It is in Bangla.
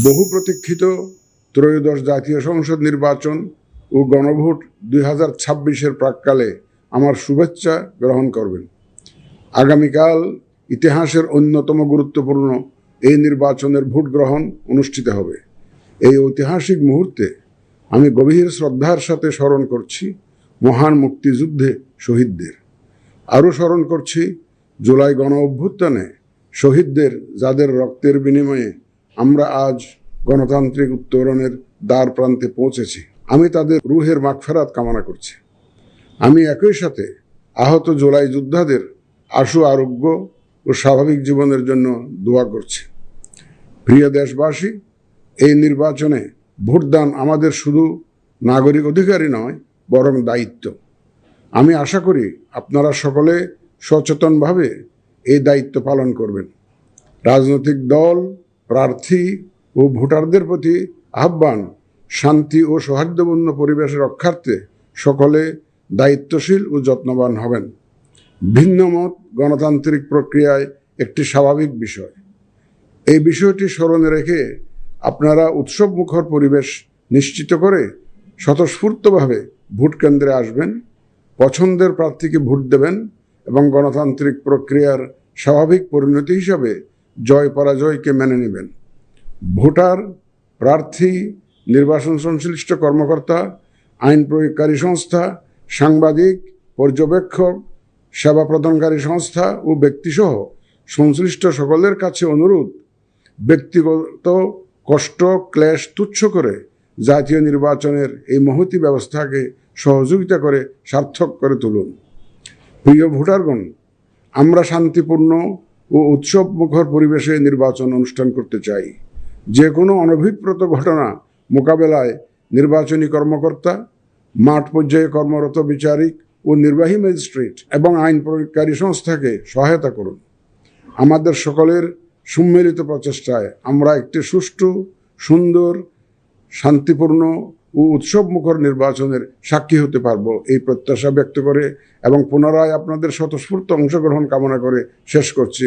বহু প্রতীক্ষিত ত্রয়োদশ জাতীয় সংসদ নির্বাচন ও গণভোট 2026-এর প্রাক্কালে আমার শুভেচ্ছা গ্রহণ করবেন। আগামীকাল ইতিহাসের অন্যতম গুরুত্বপূর্ণ এই নির্বাচনের ভোট গ্রহণ অনুষ্ঠিত হবে। এই ঐতিহাসিক মুহূর্তে আমি গভীর শ্রদ্ধার সাথে স্মরণ করছি মহান মুক্তিযুদ্ধে শহীদদের। আরও স্মরণ করছি জুলাই গণ অভ্যুত্থানে শহীদদের, যাদের রক্তের বিনিময়ে আমরা আজ গণতান্ত্রিক উত্তরণের দ্বার প্রান্তে পৌঁছেছি। আমি তাদের রুহের মাগফিরাত কামনা করছি। আমি একই সাথে আহত জুলাই যোদ্ধাদের আশু আরোগ্য ও স্বাভাবিক জীবনের জন্য দোয়া করছি। প্রিয় দেশবাসী, এই নির্বাচনে ভোটদান আমাদের শুধু নাগরিক অধিকারই নয়, বরং দায়িত্ব। আমি আশা করি আপনারা সকলে সচেতনভাবে এই দায়িত্ব পালন করবেন। রাজনৈতিক দল, প্রার্থী ও ভোটারদের প্রতি আহ্বান, শান্তি ও সৌহার্দ্যপূর্ণ পরিবেশ রক্ষার্থে সকলে দায়িত্বশীল ও যত্নবান হবেন। ভিন্নমত গণতান্ত্রিক প্রক্রিয়ায় একটি স্বাভাবিক বিষয়। এই বিষয়টি স্মরণে রেখে আপনারা উৎসবমুখর পরিবেশ নিশ্চিত করে স্বতঃস্ফূর্তভাবে ভোট কেন্দ্রে আসবেন, পছন্দের প্রার্থীকে ভোট দেবেন এবং গণতান্ত্রিক প্রক্রিয়ার স্বাভাবিক পরিণতি হিসাবে জয় পরাজয়কে মেনে নেবেন। ভোটার, প্রার্থী, নির্বাচন সংশ্লিষ্ট কর্মকর্তা, আইন প্রয়োগকারী সংস্থা, সাংবাদিক, পর্যবেক্ষক, সেবা প্রদানকারী সংস্থা ও ব্যক্তিসহ সংশ্লিষ্ট সকলের কাছে অনুরোধ, ব্যক্তিগত কষ্ট ক্লেশ তুচ্ছ করে জাতীয় নির্বাচনের এই মহতী ব্যবস্থাকে সহযোগিতা করে সার্থক করে তুলুন। প্রিয় ভোটারগণ, আমরা শান্তিপূর্ণ ও উৎসবমুখর পরিবেশে নির্বাচন অনুষ্ঠান করতে চাই। যে কোনো অনভিপ্রেত ঘটনা মোকাবেলায় নির্বাচনী কর্মকর্তা, মাঠ পর্যায়ে কর্মরত বিচারিক ও নির্বাহী ম্যাজিস্ট্রেট এবং আইন প্রয়োগকারী সংস্থাকে সহায়তা করুন। আমাদের সকলের সম্মিলিত প্রচেষ্টায় আমরা একটি সুষ্ঠু, সুন্দর, শান্তিপূর্ণ ও উৎসবমুখর নির্বাচনের সাক্ষী হতে পারব, এই প্রত্যাশা ব্যক্ত করে এবং পুনরায় আপনাদের স্বতঃস্ফূর্ত অংশগ্রহণ কামনা করে শেষ করছি।